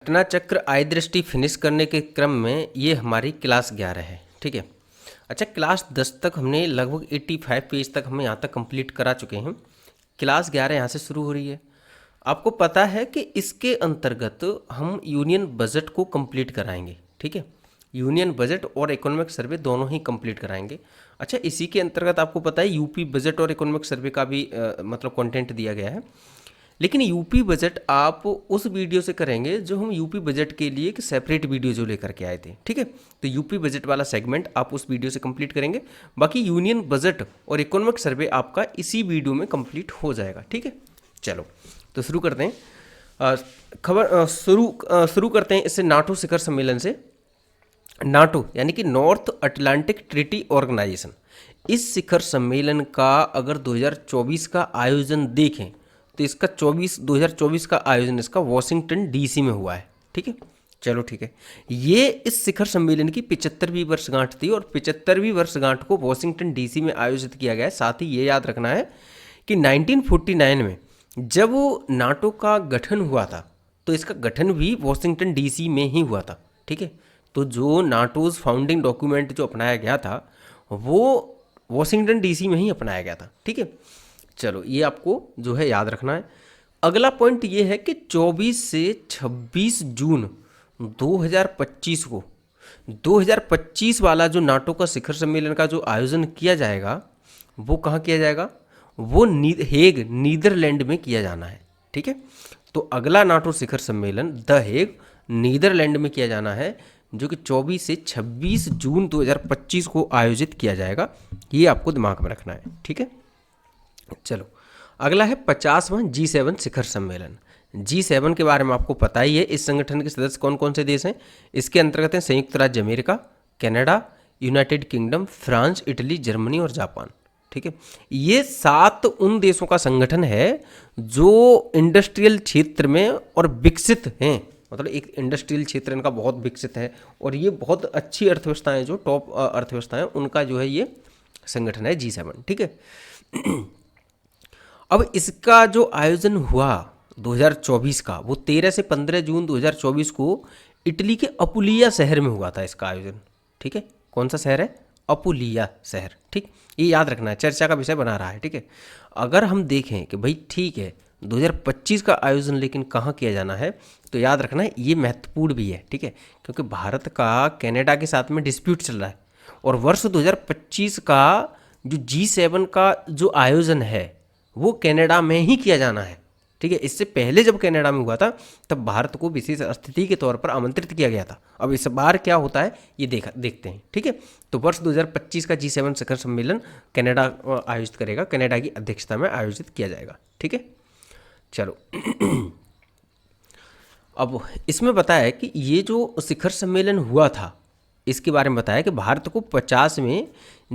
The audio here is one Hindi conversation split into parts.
घटना चक्र आय दृष्टि फिनिश करने के क्रम में ये हमारी क्लास 11 है। ठीक है। अच्छा, क्लास 10 तक हमने लगभग 85 पेज तक हम यहाँ तक कंप्लीट करा चुके हैं। क्लास 11 यहाँ से शुरू हो रही है। आपको पता है कि इसके अंतर्गत हम यूनियन बजट को कंप्लीट कराएंगे। ठीक है, यूनियन बजट और इकोनॉमिक सर्वे दोनों ही कंप्लीट कराएंगे। अच्छा, इसी के अंतर्गत आपको पता है यूपी बजट और इकोनॉमिक सर्वे का भी मतलब कंटेंट दिया गया है। लेकिन यूपी बजट आप उस वीडियो से करेंगे जो हम यूपी बजट के लिए एक सेपरेट वीडियो जो लेकर के आए थे। ठीक है, तो यूपी बजट वाला सेगमेंट आप उस वीडियो से कंप्लीट करेंगे। बाकी यूनियन बजट और इकोनॉमिक सर्वे आपका इसी वीडियो में कंप्लीट हो जाएगा। ठीक है, चलो तो शुरू करते हैं। शुरू करते हैं इससे नाटो शिखर सम्मेलन से। नाटो यानी कि नॉर्थ अटलांटिक ट्रीटी ऑर्गेनाइजेशन, इस शिखर सम्मेलन का अगर 2024 का आयोजन देखें तो इसका 2024 का आयोजन इसका वॉशिंगटन डीसी में हुआ है। ठीक है, चलो ठीक है। ये इस शिखर सम्मेलन की 75वीं वर्षगांठ थी और 75वीं वर्षगांठ को वॉशिंगटन डीसी में आयोजित किया गया है। साथ ही ये याद रखना है कि 1949 में जब नाटो का गठन हुआ था तो इसका गठन भी वॉशिंगटन डीसी में ही हुआ था। ठीक है, तो जो नाटोज फाउंडिंग डॉक्यूमेंट जो अपनाया गया था वो वॉशिंगटन डीसी में ही अपनाया गया था। ठीक है, चलो ये आपको जो है याद रखना है। अगला पॉइंट ये है कि 24 से 26 जून 2025 को 2025 वाला जो नाटो का शिखर सम्मेलन का जो आयोजन किया जाएगा वो कहाँ किया जाएगा? वो हेग नीदरलैंड में किया जाना है। ठीक है, तो अगला नाटो शिखर सम्मेलन द हेग नीदरलैंड में किया जाना है, जो कि 24 से 26 जून 2025 को आयोजित किया जाएगा। ये आपको दिमाग में रखना है। ठीक है, चलो अगला है 50वां G7 शिखर सम्मेलन। G7 के बारे में आपको पता ही है। इस संगठन के सदस्य कौन कौन से देश हैं? इसके अंतर्गत हैं संयुक्त राज्य America, Canada, United kingdom, France, Italy, Germany और जापान। ठीक है, ये 7 उन देशों का संगठन है जो इंडस्ट्रियल क्षेत्र में और विकसित हैं। मतलब एक इंडस्ट्रियल क्षेत्र इनका बहुत विकसित है और ये बहुत अच्छी अर्थव्यवस्थाएं, जो टॉप अर्थव्यवस्थाएं, उनका जो है ये संगठन है G7। ठीक है, अब इसका जो आयोजन हुआ 2024 का, वो 13 से 15 जून 2024 को इटली के अपुलिया शहर में हुआ था इसका आयोजन। ठीक है, कौन सा शहर है? अपुलिया शहर। ठीक, ये याद रखना है, चर्चा का विषय बना रहा है। ठीक है, अगर हम देखें कि भाई ठीक है 2025 का आयोजन लेकिन कहाँ किया जाना है, तो याद रखना है ये महत्वपूर्ण भी है। ठीक है, क्योंकि भारत का कनाडा के साथ में डिस्प्यूट चल रहा है और वर्ष 2025 का जो G7 का जो आयोजन है वो कनाडा में ही किया जाना है। ठीक है, इससे पहले जब कनाडा में हुआ था तब भारत को विशेष अतिथि के तौर पर आमंत्रित किया गया था। अब इस बार क्या होता है ये देखते हैं। ठीक है, तो वर्ष 2025 का G7 शिखर सम्मेलन कनाडा आयोजित करेगा, कनाडा की अध्यक्षता में आयोजित किया जाएगा। ठीक है, चलो अब इसमें बताया है कि ये जो शिखर सम्मेलन हुआ था इसके बारे में बताया कि भारत को 50वें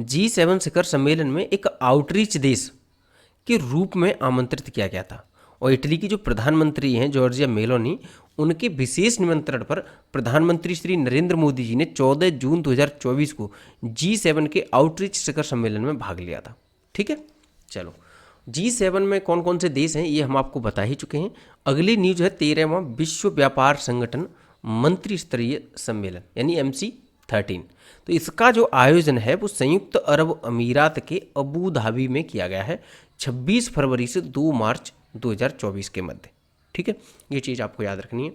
G7 शिखर सम्मेलन में एक आउटरीच देश के रूप में आमंत्रित किया गया था और इटली की जो प्रधानमंत्री हैं जॉर्जिया मेलोनी, उनके विशेष निमंत्रण पर प्रधानमंत्री श्री नरेंद्र मोदी जी ने 14 जून 2024 को G7 के आउटरीच शिखर सम्मेलन में भाग लिया था। ठीक है, चलो G7 में कौन कौन से देश हैं ये हम आपको बता ही चुके हैं। अगली न्यूज है 13वां विश्व व्यापार संगठन मंत्री स्तरीय सम्मेलन यानी MC13। तो इसका जो आयोजन है वो संयुक्त अरब अमीरात के अबू धाबी में किया गया है 26 फरवरी से 2 मार्च 2024 के मध्य। ठीक है, ये चीज़ आपको याद रखनी है।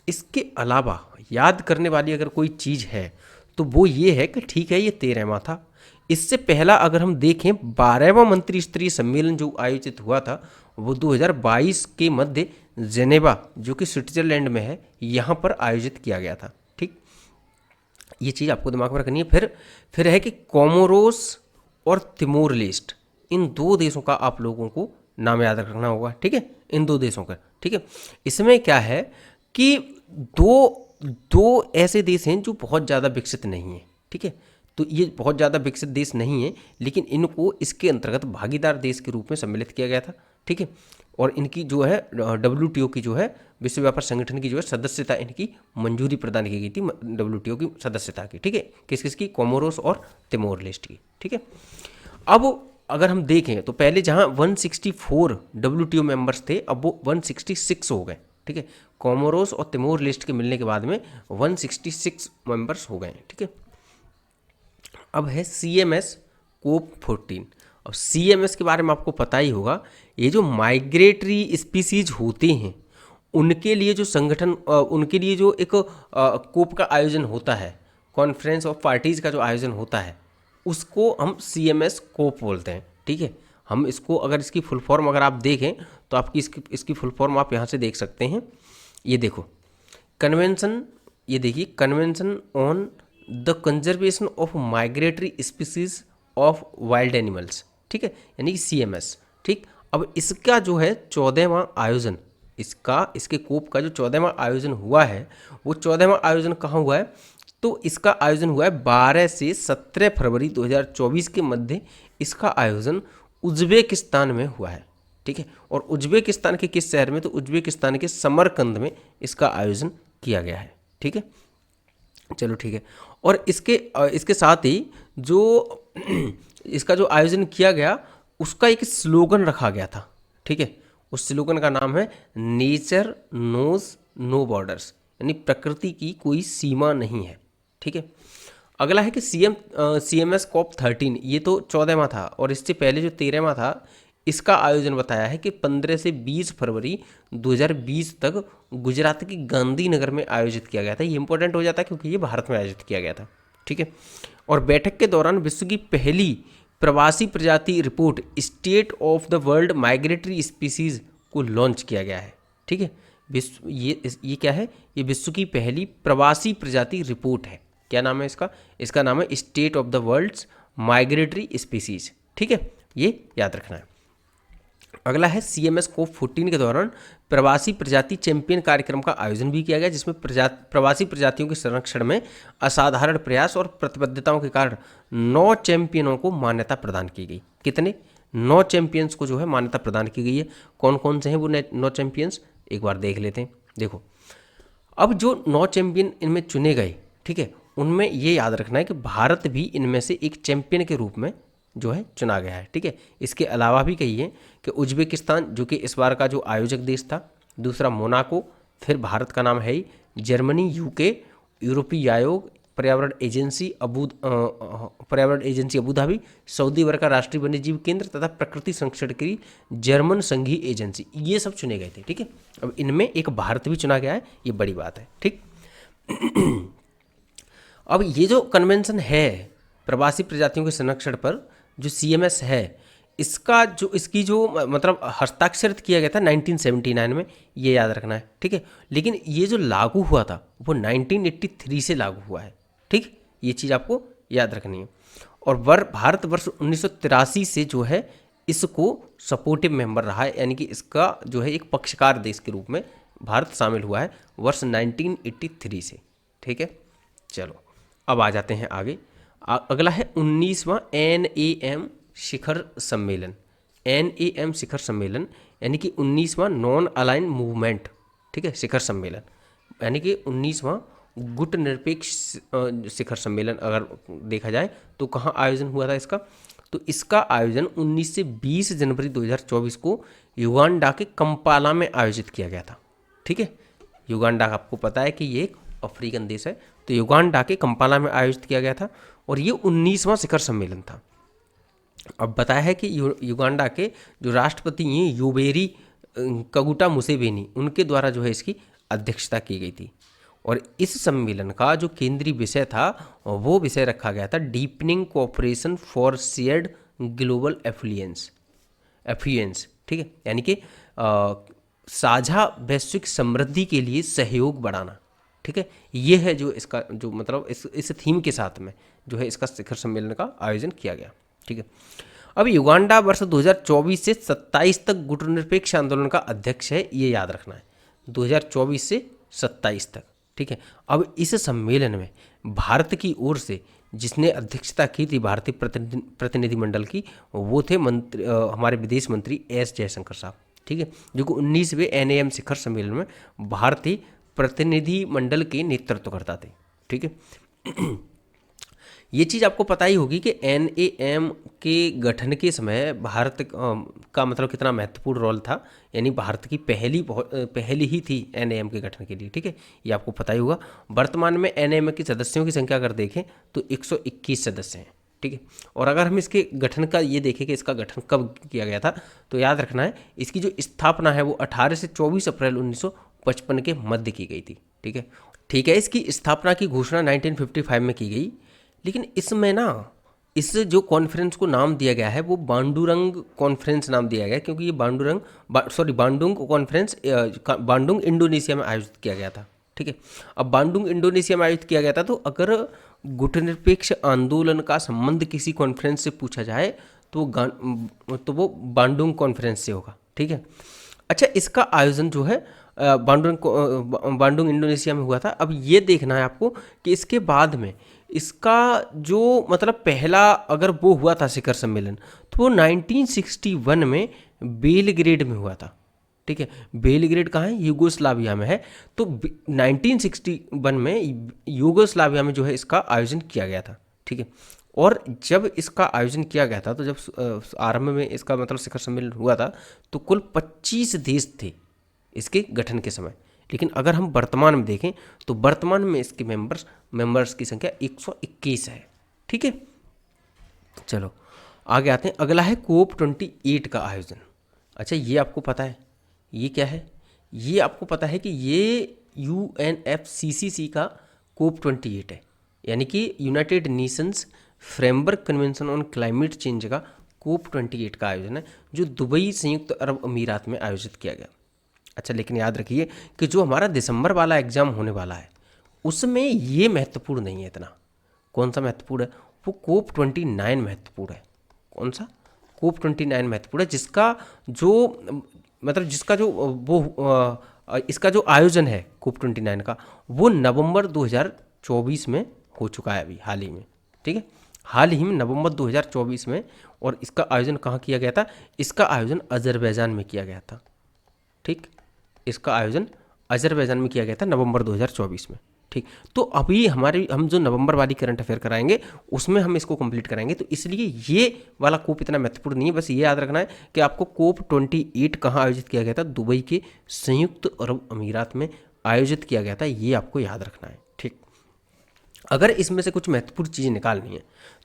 इसके अलावा याद करने वाली अगर कोई चीज़ है तो वो ये है कि ठीक है ये 13वां था। इससे पहला अगर हम देखें 12वां मंत्री स्तरीय सम्मेलन जो आयोजित हुआ था वो 2022 के मध्य जेनेवा जो कि स्विट्जरलैंड में है यहाँ पर आयोजित किया गया था। ठीक, ये चीज़ आपको दिमाग में रखनी है। फिर है कि कोमोरोस और तिमोर लेस्ट, इन 2 देशों का आप लोगों को नाम याद रखना होगा। ठीक है, इन 2 देशों का। ठीक है, इसमें क्या है कि दो ऐसे देश हैं जो बहुत ज़्यादा विकसित नहीं हैं। ठीक है, तो ये बहुत ज़्यादा विकसित देश नहीं है लेकिन इनको इसके अंतर्गत भागीदार देश के रूप में सम्मिलित किया गया था। ठीक है, और इनकी जो है WTO की जो है विश्व व्यापार संगठन की जो है सदस्यता, इनकी मंजूरी प्रदान की गई थी WTO की सदस्यता की। ठीक है, किस किस की? कोमोरोस और तिमोर लेस्ट की। ठीक है, अब अगर हम देखें तो पहले जहां 164 WTO मेंबर्स थे अब वो 166 हो गए। ठीक है, कोमोरोस और तिमोर लिस्ट के मिलने के बाद में 166 मेंबर्स हो गए हैं। ठीक है, अब है CMS कोप 14। अब CMS के बारे में आपको पता ही होगा, ये जो माइग्रेटरी स्पीसीज होते हैं उनके लिए जो संगठन उनके लिए जो एक कोप का आयोजन होता है, कॉन्फ्रेंस ऑफ पार्टीज़ का जो आयोजन होता है, उसको हम CMS कोप बोलते हैं। ठीक है, हम इसको अगर इसकी फुल फॉर्म अगर आप देखें तो आपकी इसकी फुल फॉर्म आप यहाँ से देख सकते हैं। ये देखो कन्वेंशन, ये देखिए convention on the conservation of migratory species of wild animals. ठीक है, यानी कि CMS। ठीक, अब इसका जो है 14वां आयोजन, इसके कोप का जो 14वां आयोजन हुआ है, वो 14वां आयोजन कहाँ हुआ है? तो इसका आयोजन हुआ है 12 से 17 फरवरी 2024 के मध्य इसका आयोजन उज्बेकिस्तान में हुआ है। ठीक है, और उज्बेकिस्तान के किस शहर में? तो उज्बेकिस्तान के समरकंद में इसका आयोजन किया गया है। ठीक है, चलो ठीक है। और इसके साथ ही जो इसका जो आयोजन किया गया उसका एक स्लोगन रखा गया था। ठीक है, उस स्लोगन का नाम है नेचर नोज नो बॉर्डर्स, यानी प्रकृति की कोई सीमा नहीं है। ठीक है, अगला है कि CMS कोप 13, ये तो 14वां था, और इससे पहले जो 13वां था इसका आयोजन बताया है कि 15 से 20 फरवरी 2020 तक गुजरात के गांधीनगर में आयोजित किया गया था। ये इंपॉर्टेंट हो जाता है क्योंकि ये भारत में आयोजित किया गया था। ठीक है, और बैठक के दौरान विश्व की पहली प्रवासी प्रजाति report state of the world migratory species को लॉन्च किया गया है। ठीक है, विश्व ये क्या है? ये विश्व की पहली प्रवासी प्रजाति रिपोर्ट है। क्या नाम है इसका? इसका नाम है state of the world's migratory species. ठीक है, ये याद रखना है। अगला है CMS कोप 14 के दौरान प्रवासी प्रजाति चैंपियन कार्यक्रम का आयोजन भी किया गया, जिसमें प्रवासी प्रजातियों के संरक्षण में असाधारण प्रयास और प्रतिबद्धताओं के कारण 9 चैंपियनों को मान्यता प्रदान की गई। कितने? 9 चैंपियंस को जो है मान्यता प्रदान की गई है। कौन कौन से हैं वो 9 चैंपियंस? एक बार देख लेते हैं। देखो, अब जो 9 चैंपियन इनमें चुने गए, ठीक है, उनमें ये याद रखना है कि भारत भी इनमें से एक चैंपियन के रूप में जो है चुना गया है। ठीक है, इसके अलावा भी कहिए कि उज्बेकिस्तान जो कि इस बार का जो आयोजक देश था, दूसरा मोनाको, फिर भारत का नाम है ही जर्मनी, UK, यूरोपीय आयोग, पर्यावरण एजेंसी अबू धाबी, सऊदी अरब का राष्ट्रीय वन्यजीव केंद्र तथा प्रकृति संरक्षण की जर्मन संघीय एजेंसी, ये सब चुने गए थे। ठीक है, अब इनमें एक भारत भी चुना गया है, ये बड़ी बात है। ठीक अब ये जो कन्वेंशन है प्रवासी प्रजातियों के संरक्षण पर, जो CMS है, इसकी जो मतलब हस्ताक्षरित किया गया था 1979 में, ये याद रखना है। ठीक है, लेकिन ये जो लागू हुआ था वो 1983 से लागू हुआ है। ठीक, ये चीज़ आपको याद रखनी है। और भारत वर्ष 1983 से जो है इसको सपोर्टिव मेंबर रहा है, यानी कि इसका जो है एक पक्षकार देश के रूप में भारत शामिल हुआ है वर्ष 1983 से। ठीक है, चलो अब आ जाते हैं आगे। अगला है 19वां NAM शिखर सम्मेलन। NAM शिखर सम्मेलन यानी कि 19वां नॉन अलाइन मूवमेंट, ठीक है, शिखर सम्मेलन, यानी कि 19वां गुट निरपेक्ष शिखर सम्मेलन अगर देखा जाए तो कहाँ आयोजन हुआ था इसका? तो इसका आयोजन 19 से 20 जनवरी 2024 को युगांडा के कंपाला में आयोजित किया गया था। ठीक है, युगांडा आपको पता है कि ये एक अफ्रीकन देश है, तो युगांडा के कंपाला में आयोजित किया गया था और ये 19वां शिखर सम्मेलन था। अब बताया है कि युगांडा के जो राष्ट्रपति हैं योवेरी कगुटा मुसेवेनी, उनके द्वारा जो है इसकी अध्यक्षता की गई थी। और इस सम्मेलन का जो केंद्रीय विषय था वो विषय रखा गया था deepening cooperation for shared global affluence. ठीक है, यानी कि साझा वैश्विक समृद्धि के लिए सहयोग बढ़ाना। ठीक है, ये है जो इसका जो मतलब इस थीम के साथ में जो है इसका शिखर सम्मेलन का आयोजन किया गया। ठीक है, अब युगांडा वर्ष 2024 से 27 तक गुटनिरपेक्ष आंदोलन का अध्यक्ष है, ये याद रखना है, 2024 से 27 तक। ठीक है, अब इस सम्मेलन में भारत की ओर से जिसने अध्यक्षता की थी भारतीय प्रतिनिधिमंडल की, वो थे हमारे विदेश मंत्री S जयशंकर साहब। ठीक है, जो कि 19वें NAM शिखर सम्मेलन में भारतीय प्रतिनिधिमंडल के नेतृत्व करता थे। ठीक है, ये चीज़ आपको पता ही होगी कि NAM के गठन के समय भारत का मतलब कितना महत्वपूर्ण रोल था, यानी भारत की पहली ही थी NAM के गठन के लिए, ठीक है, ये आपको पता ही होगा। वर्तमान में NAM के सदस्यों की संख्या अगर देखें तो 121 सदस्य हैं, ठीक है। और अगर हम इसके गठन का ये देखें कि इसका गठन कब किया गया था, तो याद रखना है इसकी जो स्थापना है वो 18 से 24 अप्रैल 1955 के मध्य की गई थी, ठीक है। ठीक है, इसकी स्थापना की घोषणा 1955 में की गई, लेकिन इसमें ना इस जो कॉन्फ्रेंस को नाम दिया गया है वो बांडुरंग कॉन्फ्रेंस नाम दिया गया, क्योंकि ये बांडुंग कॉन्फ्रेंस बांडुंग इंडोनेशिया में आयोजित किया गया था, ठीक है। अब बांडुंग इंडोनेशिया में आयोजित किया गया था, तो अगर गुटनिरपेक्ष आंदोलन का संबंध किसी कॉन्फ्रेंस से पूछा जाए तो वो बांडुंग कॉन्फ्रेंस से होगा, ठीक है। अच्छा, इसका आयोजन जो है बांडुंग इंडोनेशिया में हुआ था। अब ये देखना है आपको कि इसके बाद में इसका जो मतलब पहला अगर वो हुआ था शिखर सम्मेलन, तो वो 1961 में बेलग्रेड में हुआ था, ठीक है। बेलग्रेड कहाँ है? यूगोस्लाविया में है। तो 1961 में यूगोस्लाविया में जो है इसका आयोजन किया गया था, ठीक है। और जब इसका आयोजन किया गया था, तो जब आरंभ में इसका मतलब शिखर सम्मेलन हुआ था, तो कुल 25 देश थे इसके गठन के समय। लेकिन अगर हम वर्तमान में देखें तो वर्तमान में इसके मेंबर्स की संख्या 121 है, ठीक है। चलो आगे आते हैं। अगला है COP28 का आयोजन। अच्छा, ये आपको पता है ये क्या है? ये आपको पता है कि ये UNFCCC का COP28 है, यानी कि United Nations framework convention on climate change का COP28 का आयोजन है, जो दुबई संयुक्त अरब अमीरात में आयोजित किया गया। अच्छा, लेकिन याद रखिए कि जो हमारा दिसंबर वाला एग्जाम होने वाला है उसमें ये महत्वपूर्ण नहीं है इतना। कौन सा महत्वपूर्ण है? वो COP29 महत्वपूर्ण है। कौन सा? COP29 महत्वपूर्ण है, जिसका इसका जो आयोजन है COP29 का, वो नवंबर 2024 में हो चुका है, अभी हाल ही में, ठीक है, हाल ही में नवंबर 2024 में। और इसका आयोजन कहाँ किया गया था? इसका आयोजन अजरबैजान में किया गया था, ठीक। इसका आयोजन अजरबैजान में किया गया था नवंबर 2024 में, ठीक। तो अभी हम जो नवंबर वाली करंट अफेयर कराएंगे उसमें हम इसको कंप्लीट कराएंगे, तो इसलिए ये वाला कोप इतना महत्वपूर्ण नहीं है। बस ये याद रखना है कि आपको COP28 कहाँ आयोजित किया गया था? दुबई के संयुक्त अरब अमीरात में आयोजित किया गया था, ये आपको याद रखना है, ठीक। अगर इसमें से कुछ महत्वपूर्ण चीज़ें निकालनी है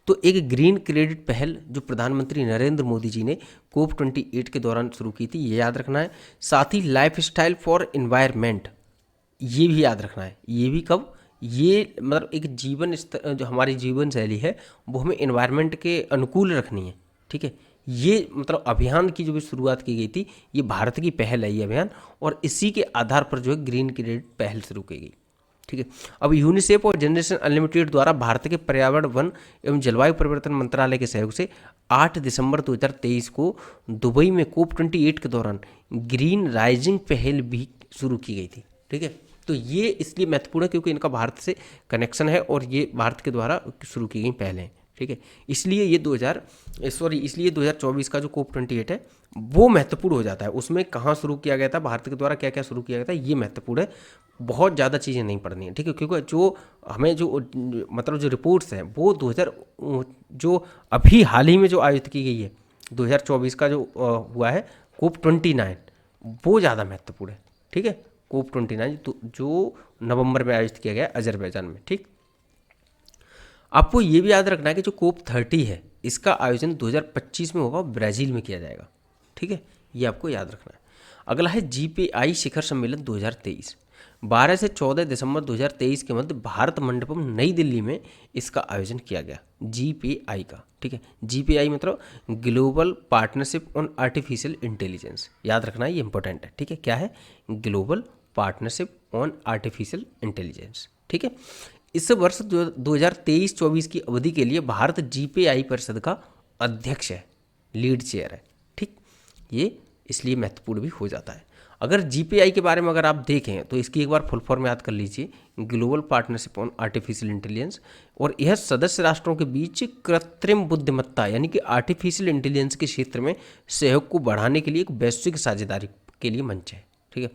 तो एक ग्रीन क्रेडिट पहल जो प्रधानमंत्री नरेंद्र मोदी जी ने COP28 के दौरान शुरू की थी, ये याद रखना है। साथ ही लाइफस्टाइल फॉर एनवायरनमेंट, ये भी याद रखना है। ये भी कब? ये मतलब एक जीवन स्तर, जो हमारी जीवन शैली है वो हमें एनवायरनमेंट के अनुकूल रखनी है, ठीक है। ये मतलब अभियान की जो भी शुरुआत की गई थी, ये भारत की पहल है ये अभियान, और इसी के आधार पर जो है ग्रीन क्रेडिट पहल शुरू की गई, ठीक है। अब यूनिसेफ और जनरेशन अनलिमिटेड द्वारा भारत के पर्यावरण, वन एवं जलवायु परिवर्तन मंत्रालय के सहयोग से 8 दिसंबर 2023 को दुबई में COP28 के दौरान ग्रीन राइजिंग पहल भी शुरू की गई थी, ठीक है। तो ये इसलिए महत्वपूर्ण है क्योंकि इनका भारत से कनेक्शन है और ये भारत के द्वारा शुरू की गई पहल है, ठीक है। इसलिए ये 2024 का जो COP28 है वो महत्वपूर्ण हो जाता है। उसमें कहाँ शुरू किया गया था, भारत के द्वारा क्या क्या शुरू किया गया था, ये महत्वपूर्ण है। बहुत ज़्यादा चीज़ें नहीं पढ़नी है, ठीक है, क्योंकि जो हमें जो मतलब जो रिपोर्ट्स हैं वो जो अभी हाल ही में जो आयोजित की गई है 2024 का जो हुआ है COP29, वो ज़्यादा महत्वपूर्ण है, ठीक है। COP29 तो जो नवंबर में आयोजित किया गया अजरबैजान में, ठीक। आपको ये भी याद रखना है कि जो COP30 है इसका आयोजन 2025 में होगा, ब्राज़ील में किया जाएगा, ठीक है, ये आपको याद रखना है। अगला है GPI शिखर सम्मेलन 2023, 12 से 14 दिसंबर 2023 के मध्य भारत मंडपम नई दिल्ली में इसका आयोजन किया गया, GPI का, ठीक है। GPI मतलब global partnership on artificial intelligence, याद रखना है, ये इंपॉर्टेंट है, ठीक है। क्या है? Global partnership on artificial intelligence, ठीक है। इस वर्ष 2023-24 की अवधि के लिए भारत GPI परिषद का अध्यक्ष है, लीड चेयर है, ठीक। ये इसलिए महत्वपूर्ण भी हो जाता है। अगर GPI के बारे में अगर आप देखें तो इसकी एक बार फुल फॉर्म याद कर लीजिए, global partnership on artificial intelligence, और यह सदस्य राष्ट्रों के बीच कृत्रिम बुद्धिमत्ता यानी कि आर्टिफिशियल इंटेलिजेंस के क्षेत्र में सहयोग को बढ़ाने के लिए एक वैश्विक साझेदारी के लिए मंच है, ठीक है।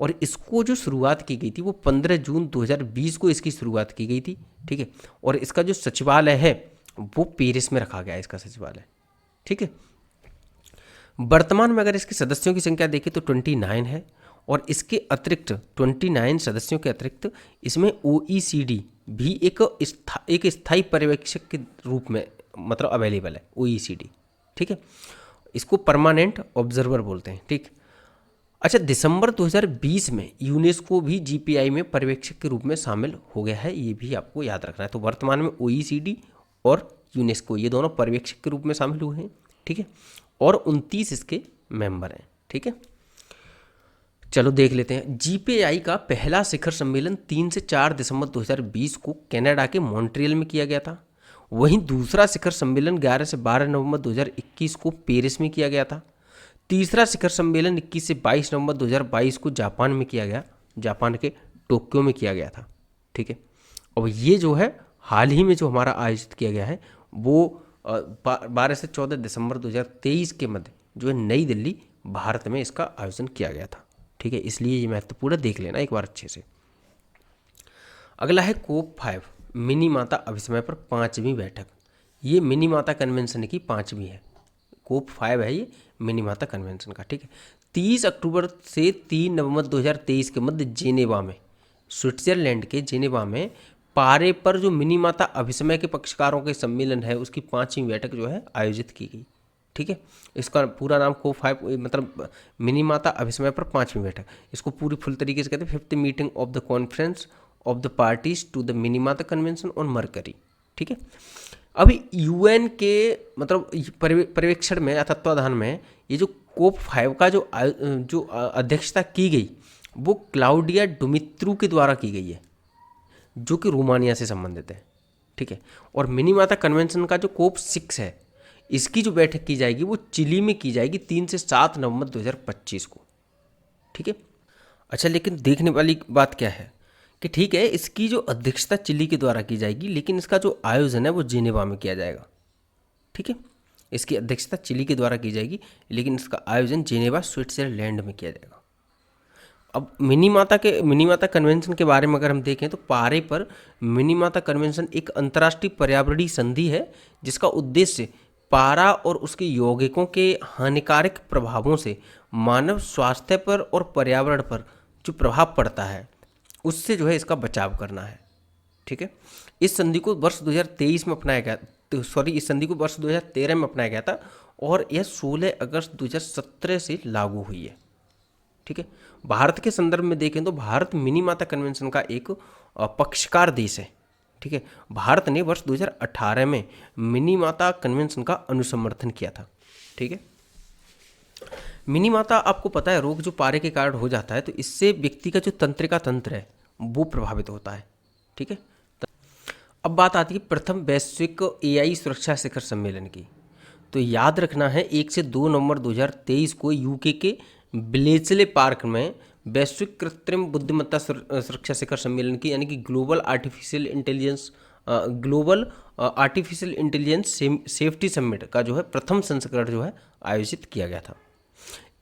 और इसको जो शुरुआत की गई थी वो 15 जून 2020 को इसकी शुरुआत की गई थी, ठीक है। और इसका जो सचिवालय है वो पेरिस में रखा गया है, इसका सचिवालय, ठीक है। वर्तमान में अगर इसके सदस्यों की संख्या देखें तो 29 है, और इसके अतिरिक्त 29 सदस्यों के अतिरिक्त इसमें OECD भी एक स्थायी पर्यवेक्षक के रूप में मतलब अवेलेबल है, OECD, ठीक है। इसको परमानेंट ऑब्जर्वर बोलते हैं, ठीक। अच्छा, दिसंबर 2020 में यूनेस्को भी GPI में पर्यवेक्षक के रूप में शामिल हो गया है, ये भी आपको याद रखना है। तो वर्तमान में OECD और यूनेस्को ये दोनों पर्यवेक्षक के रूप में शामिल हुए हैं, ठीक है। और 29 इसके मेंबर हैं, ठीक है। चलो देख लेते हैं। GPI का पहला शिखर सम्मेलन 3 से 4 दिसंबर 2020 को कनाडा के मॉन्ट्रियल में किया गया था। वहीं दूसरा शिखर सम्मेलन 11 से 12 नवंबर 2021 को पेरिस में किया गया था। तीसरा शिखर सम्मेलन 21 से 22 नवंबर 2022 को जापान में किया गया, जापान के टोक्यो में किया गया था, ठीक है। और ये जो है हाल ही में जो हमारा आयोजित किया गया है वो 12 से 14 दिसंबर 2023 के मध्य जो है नई दिल्ली भारत में इसका आयोजन किया गया था, ठीक है। इसलिए ये महत्वपूर्ण देख लेना एक बार अच्छे से। अगला है COP5 मिनी माता अभिसमय पर 5वीं बैठक। ये मिनी माता कन्वेंशन की 5वीं है। COP5 है ये मिनी माता कन्वेंशन का, ठीक है। 30 अक्टूबर से 3 नवंबर 2023 के मध्य जेनेवा में, स्विट्जरलैंड के जेनेवा में पारे पर जो मिनी माता अभिसमय के पक्षकारों के सम्मेलन है उसकी 5वीं बैठक जो है आयोजित की गई, ठीक है। इसका पूरा नाम COP5 मतलब मिनी माता अभिसमय पर 5वीं बैठक, इसको पूरी फुल तरीके से कहते हैं 5th meeting of the conference of the parties to the Minamata convention on mercury, ठीक है। अभी UN के मतलब पर्यवेक्षण में या तत्वाधान में ये जो COP5 का जो अध्यक्षता की गई वो क्लाउडिया डुमित्रू के द्वारा की गई है, जो कि रोमानिया से संबंधित है, ठीक है। और मिनी माता कन्वेंशन का जो COP6 है इसकी जो बैठक की जाएगी वो चिली में की जाएगी 3 से 7 नवंबर 2025 को, ठीक है। अच्छा, लेकिन देखने वाली बात क्या है कि ठीक है इसकी जो अध्यक्षता चिली के द्वारा की जाएगी, लेकिन इसका जो आयोजन है वो जिनेवा में किया जाएगा, ठीक है। इसकी अध्यक्षता चिली के द्वारा की जाएगी, लेकिन इसका आयोजन जिनेवा स्विट्जरलैंड में किया जाएगा। अब मिनी माता कन्वेंशन के बारे में अगर हम देखें तो पारे पर मिनी माता कन्वेंशन एक अंतर्राष्ट्रीय पर्यावरणीय संधि है जिसका उद्देश्य पारा और उसके यौगिकों के हानिकारक प्रभावों से मानव स्वास्थ्य पर और पर्यावरण पर जो प्रभाव पड़ता है उससे जो है इसका बचाव करना है, ठीक है। इस संधि को वर्ष 2023 में अपनाया गया, इस संधि को वर्ष 2013 में अपनाया गया था और यह 16 अगस्त 2017 से लागू हुई है, ठीक है। भारत के संदर्भ में देखें तो भारत मिनी माता कन्वेंशन का एक पक्षकार देश है, ठीक है। भारत ने वर्ष 2018 में मिनी माता कन्वेंशन का अनुसमर्थन किया था, ठीक है। मिनी माता आपको पता है रोग जो पारे के कारण हो जाता है तो इससे व्यक्ति का जो तंत्रिका तंत्र है वो प्रभावित होता है, ठीक है। अब बात आती है प्रथम वैश्विक AI सुरक्षा शिखर सम्मेलन की। तो याद रखना है 1 से 2 नवंबर 2023 को UK के ब्लेचले पार्क में वैश्विक कृत्रिम बुद्धिमत्ता सुरक्षा शिखर सम्मेलन की यानी कि global artificial intelligence safety summit का जो है प्रथम संस्करण जो है आयोजित किया गया था।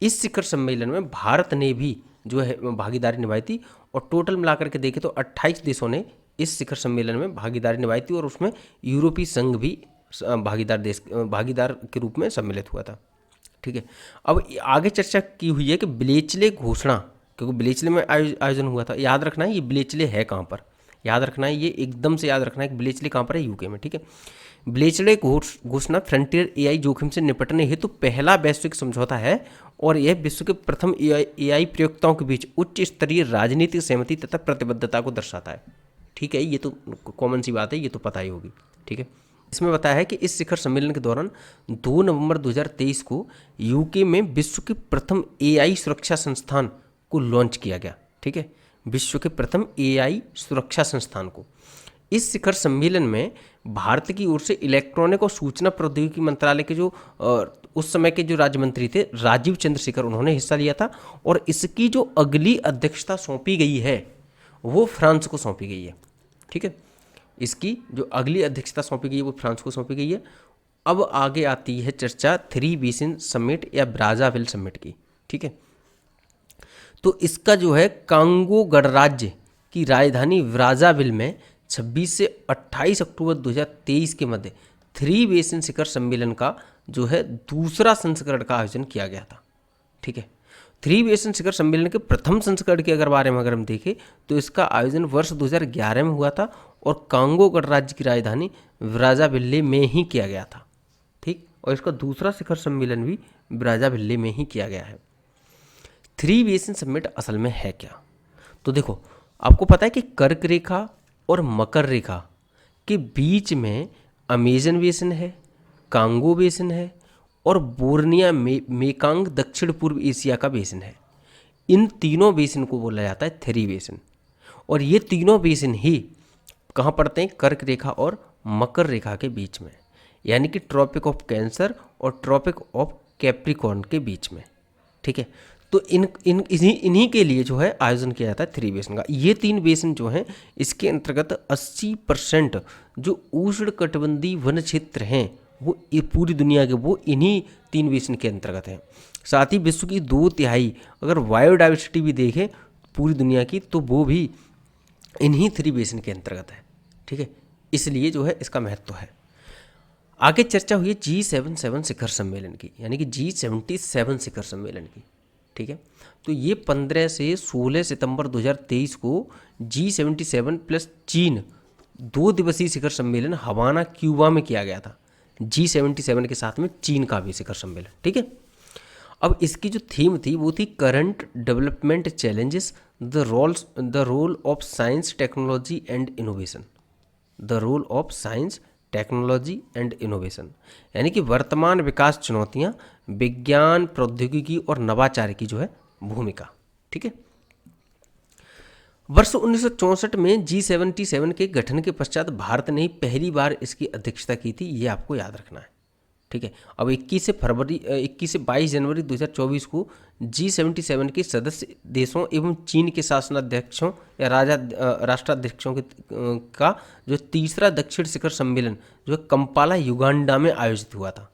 इस शिखर सम्मेलन में भारत ने भी जो है भागीदारी निभाई थी और टोटल मिलाकर के देखें तो 28 देशों ने इस शिखर सम्मेलन में भागीदारी निभाई थी और उसमें यूरोपीय संघ भी भागीदार के रूप में सम्मिलित हुआ था, ठीक है। अब आगे चर्चा की हुई है कि ब्लेचले घोषणा, क्योंकि ब्लेचले में आयोजन हुआ था, याद रखना है ये ब्लेचले है कहाँ पर, याद रखना है ये एकदम से याद रखना है कि ब्लेचले कहाँ पर है, UK में, ठीक है। ब्लेचले घोषणा फ्रंटियर AI जोखिम से निपटने हेतु पहला वैश्विक समझौता है और यह विश्व के प्रथम AI प्रयोक्ताओं के बीच उच्च स्तरीय राजनीतिक सहमति तथा प्रतिबद्धता को दर्शाता है, ठीक है। ये तो कॉमन सी बात है, ये तो पता ही होगी, ठीक है। इसमें बताया है कि इस शिखर सम्मेलन के दौरान 2 नवंबर 2023 को UK में विश्व के प्रथम AI सुरक्षा संस्थान को लॉन्च किया गया, ठीक है। विश्व के प्रथम AI सुरक्षा संस्थान को इस शिखर सम्मेलन में भारत की ओर से इलेक्ट्रॉनिक और सूचना प्रौद्योगिकी मंत्रालय के जो उस समय के जो राज्य मंत्री थे राजीव चंद्रशेखर, उन्होंने हिस्सा लिया था और इसकी जो अगली अध्यक्षता सौंपी गई है वो फ्रांस को सौंपी गई है, ठीक है। इसकी जो अगली अध्यक्षता सौंपी गई है वो फ्रांस को सौंपी गई है। अब आगे आती है चर्चा 3 बेसिन समिट या ब्राज़ाविल समिट की, ठीक है। तो इसका जो है कांगो गणराज्य की राजधानी ब्राज़ाविल में 26 से 28 अक्टूबर 2023 के मध्य 3 बेसिन शिखर सम्मेलन का जो है दूसरा संस्करण का आयोजन किया गया था। ठीक है, 3 बेसिन शिखर सम्मेलन के प्रथम संस्करण के बारे में अगर हम देखें तो इसका आयोजन वर्ष 2011 में हुआ था और कांगो गणराज्य की राजधानी ब्राज़ाविले में ही किया गया था। ठीक, और इसका दूसरा शिखर सम्मेलन भी ब्राज़ाविले में ही किया गया है। 3 बेसिन समिट असल में है क्या? तो देखो, आपको पता है कि कर्क रेखा और मकर रेखा के बीच में अमेजन बेसिन है, कांगो बेसिन है और बोर्निया मेकांग दक्षिण पूर्व एशिया का बेसिन है। इन तीनों बेसिन को बोला जाता है 3 बेसिन। और ये तीनों बेसिन ही कहाँ पड़ते हैं? कर्क रेखा और मकर रेखा के बीच में, यानी कि ट्रॉपिक ऑफ कैंसर और ट्रॉपिक ऑफ कैप्रिकॉर्न के बीच में। ठीक है, तो इन्हीं के लिए जो है आयोजन किया जाता है 3 बेसिन का। ये 3 बेसिन जो हैं इसके अंतर्गत 80% जो उष्णकटिबंधीय वन क्षेत्र हैं वो पूरी दुनिया के वो इन्हीं 3 बेसिन के अंतर्गत हैं। साथ ही विश्व की 2/3 अगर बायोडाइवर्सिटी भी देखें पूरी दुनिया की तो वो भी इन्हीं 3 बेसिन के अंतर्गत है। ठीक है, इसलिए जो है इसका महत्व है। आगे चर्चा हुई है G77 शिखर सम्मेलन की, यानी कि G77 शिखर सम्मेलन की। ठीक है, तो ये 15 से 16 सितंबर 2023 को G77 प्लस चीन 2 दिवसीय शिखर सम्मेलन हवाना क्यूबा में किया गया था। G77 के साथ में चीन का भी शिखर सम्मेलन। ठीक है, अब इसकी जो थीम थी वो थी current development challenges, the role of science technology and innovation. The role of science technology and innovation, यानी कि वर्तमान विकास चुनौतियां, विज्ञान प्रौद्योगिकी और नवाचार की जो है भूमिका। ठीक है, वर्ष 1964 में G77 के गठन के पश्चात भारत ने पहली बार इसकी अध्यक्षता की थी, ये आपको याद रखना है। ठीक है, अब 21 से 22 जनवरी 2024 को G77 के सदस्य देशों एवं चीन के शासनाध्यक्षों या राष्ट्राध्यक्षों का जो तीसरा दक्षिण शिखर सम्मेलन जो है कंपाला युगांडा में आयोजित हुआ था।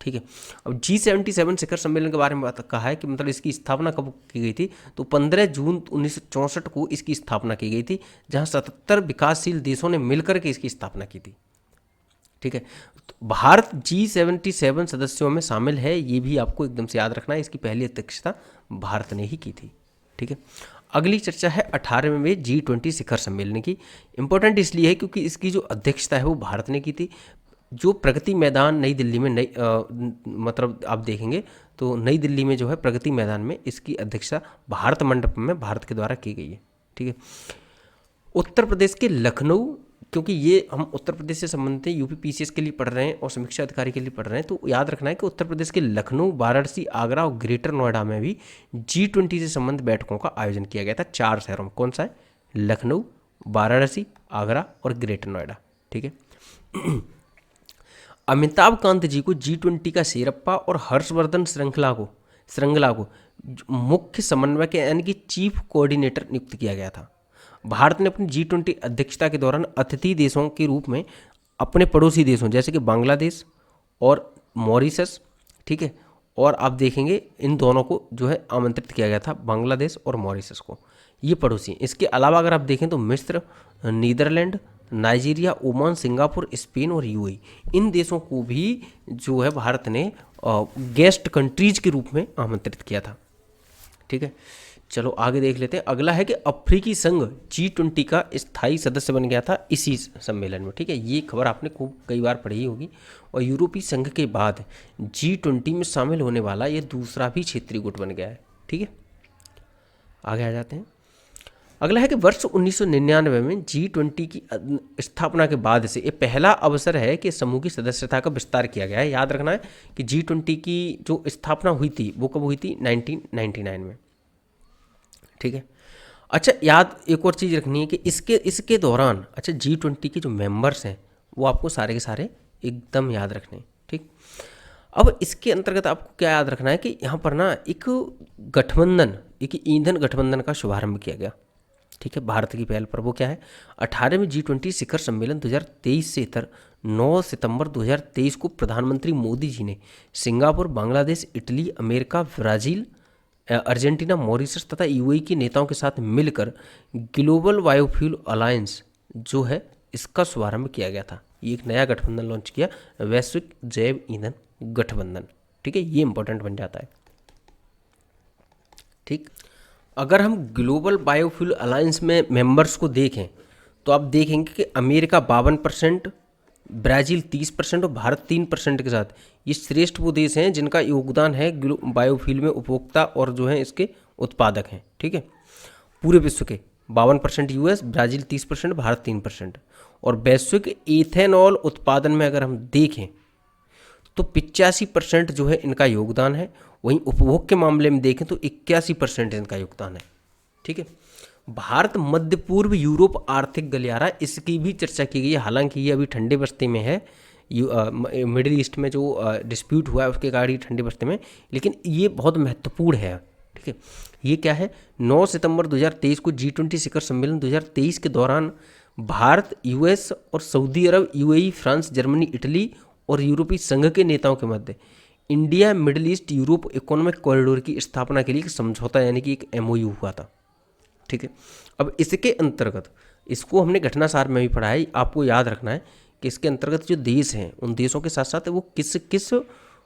ठीक है, अब G77 शिखर सम्मेलन के बारे में कहा है कि मतलब इसकी स्थापना कब की गई थी? तो 15 जून 1964 को इसकी स्थापना की गई थी, जहां 77 विकासशील देशों ने मिलकर के इसकी स्थापना की थी। ठीक है, तो भारत G77 सदस्यों में शामिल है, ये भी आपको एकदम से याद रखना है। इसकी पहली अध्यक्षता भारत ने ही की थी। ठीक है, अगली चर्चा है 18वें G20 शिखर सम्मेलन की। इंपॉर्टेंट इसलिए है क्योंकि इसकी जो अध्यक्षता है वो भारत ने की थी। जो प्रगति मैदान नई दिल्ली में मतलब आप देखेंगे तो नई दिल्ली में जो है प्रगति मैदान में इसकी अध्यक्षता भारत मंडप में भारत के द्वारा की गई है। ठीक है, उत्तर प्रदेश के लखनऊ, क्योंकि ये हम उत्तर प्रदेश से संबंधित हैं, यूपी पीसीएस के लिए पढ़ रहे हैं और समीक्षा अधिकारी के लिए पढ़ रहे हैं, तो याद रखना है कि उत्तर प्रदेश के लखनऊ, वाराणसी, आगरा और ग्रेटर नोएडा में भी G20 से संबंधित बैठकों का आयोजन किया गया था। 4 शहरों में। कौन सा है? लखनऊ, वाराणसी, आगरा और ग्रेटर नोएडा। ठीक है, अमिताभ कांत जी को G20 का शेरप्पा और हर्षवर्धन श्रृंखला को मुख्य समन्वयक यानी कि चीफ कोऑर्डिनेटर नियुक्त किया गया था। भारत ने अपनी G20 अध्यक्षता के दौरान अतिथि देशों के रूप में अपने पड़ोसी देशों जैसे कि बांग्लादेश और मॉरिशस, ठीक है, और आप देखेंगे इन दोनों को जो है आमंत्रित किया गया था, बांग्लादेश और मॉरिशस को, ये पड़ोसी हैं। इसके अलावा अगर आप देखें तो मिस्र, Netherlands, Nigeria, Oman, Singapore, Spain और यूएई, इन देशों को भी जो है भारत ने गेस्ट कंट्रीज के रूप में आमंत्रित किया था। ठीक है, चलो आगे देख लेते हैं। अगला है कि अफ्रीकी संघ G20 का स्थायी सदस्य बन गया था इसी सम्मेलन में। ठीक है, ये खबर आपने खूब कई बार पढ़ी होगी। और यूरोपीय संघ के बाद G20 में शामिल होने वाला ये दूसरा भी क्षेत्रीय गुट बन गया है। ठीक है, आगे आ जाते हैं। अगला है कि वर्ष 1999 में G20 की स्थापना के बाद से ये पहला अवसर है कि समूह की सदस्यता का विस्तार किया गया है। याद रखना है कि G20 की जो स्थापना हुई थी वो कब हुई थी? 1999 में। ठीक है, अच्छा याद एक और चीज़ रखनी है कि इसके दौरान अच्छा G20 के जो मेंबर्स हैं वो आपको सारे के सारे एकदम याद रखने। ठीक, अब इसके अंतर्गत आपको क्या याद रखना है कि यहाँ पर ना एक ईंधन गठबंधन का शुभारंभ किया गया। ठीक है, भारत की पहल पर। वो क्या है? 18वें G20 शिखर सम्मेलन 2023 से 9 सितंबर 2023 को प्रधानमंत्री मोदी जी ने Singapore, Bangladesh, Italy, America, Brazil Argentina, Mauritius तथा यूएई के नेताओं के साथ मिलकर ग्लोबल बायोफ्यूल अलायंस जो है इसका शुभारंभ किया गया था। ये एक नया गठबंधन लॉन्च किया, वैश्विक जैव ईंधन गठबंधन। ठीक है, ये इंपॉर्टेंट बन जाता है। ठीक, अगर हम ग्लोबल बायोफ्यूल अलायंस में मेंबर्स को देखें तो आप देखेंगे कि अमेरिका 52%, ब्राज़ील 30% और भारत 3% के साथ ये श्रेष्ठ वो देश हैं जिनका योगदान है बायोफ्यूल में उपभोक्ता और जो है इसके उत्पादक हैं। ठीक है, पूरे विश्व के 52% यूएस, ब्राज़ील 30%, भारत 3%। और वैश्विक इथेनॉल उत्पादन में अगर हम देखें तो 85% जो है इनका योगदान है। वहीं उपभोग के मामले में देखें तो 81% इनका योगदान है। ठीक है, भारत मध्य पूर्व यूरोप आर्थिक गलियारा, इसकी भी चर्चा की गई है। हालांकि ये अभी ठंडे बस्ते में है, मिडिल ईस्ट में जो डिस्प्यूट हुआ है उसके कारण ये ठंडे बस्ते में, लेकिन ये बहुत महत्वपूर्ण है। ठीक है, ये क्या है, 9 सितंबर 2023 को G20 शिखर सम्मेलन 2023 के दौरान भारत, यूएस और Saudi Arab, UAE, France, Germany, Italy और यूरोपीय संघ के नेताओं के मध्य India Middle East Europe Economic Corridor की स्थापना के लिए एक समझौता यानी कि एक MOU हुआ था। ठीक है, अब इसके अंतर्गत, इसको हमने घटनासार में भी पढ़ा है, आपको याद रखना है कि इसके अंतर्गत जो देश हैं उन देशों के साथ साथ वो किस किस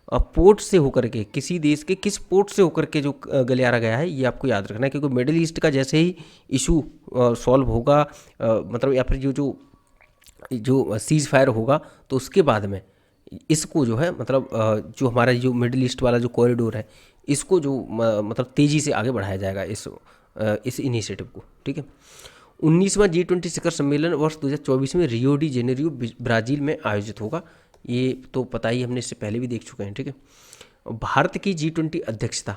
पोर्ट से होकर के, किसी देश के किस पोर्ट से होकर के जो गलियारा गया है, ये आपको याद रखना है। क्योंकि मिडिल ईस्ट का जैसे ही इशू सॉल्व होगा, मतलब या फिर जो सीज फायर होगा, तो उसके बाद में इसको जो है मतलब जो हमारा जो मिडिल ईस्ट वाला जो कॉरिडोर है, इसको जो मतलब तेज़ी से आगे बढ़ाया जाएगा इस इनिशिएटिव को। ठीक है, 19वां G20 शिखर सम्मेलन वर्ष 2024 में रियो डी जेनेरियो ब्राज़ील में आयोजित होगा। ये तो पता ही, हमने इससे पहले भी देख चुके हैं। ठीक है, भारत की G20 अध्यक्षता,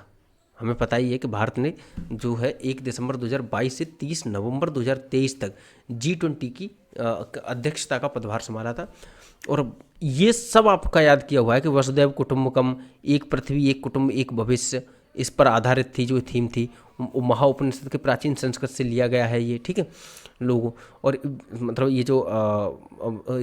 हमें पता ही है कि भारत ने जो है 1 दिसंबर 2022 से 30 नवंबर 2023 तक G20 की अध्यक्षता का पदभार संभाला था। और ये सब आपका याद किया हुआ है कि वसुदैव कुटुंबकम, एक पृथ्वी एक कुटुंब एक भविष्य, इस पर आधारित थी जो थीम थी, महाउपनिषद के प्राचीन संस्कृत से लिया गया है ये। ठीक है, लोगों और मतलब ये जो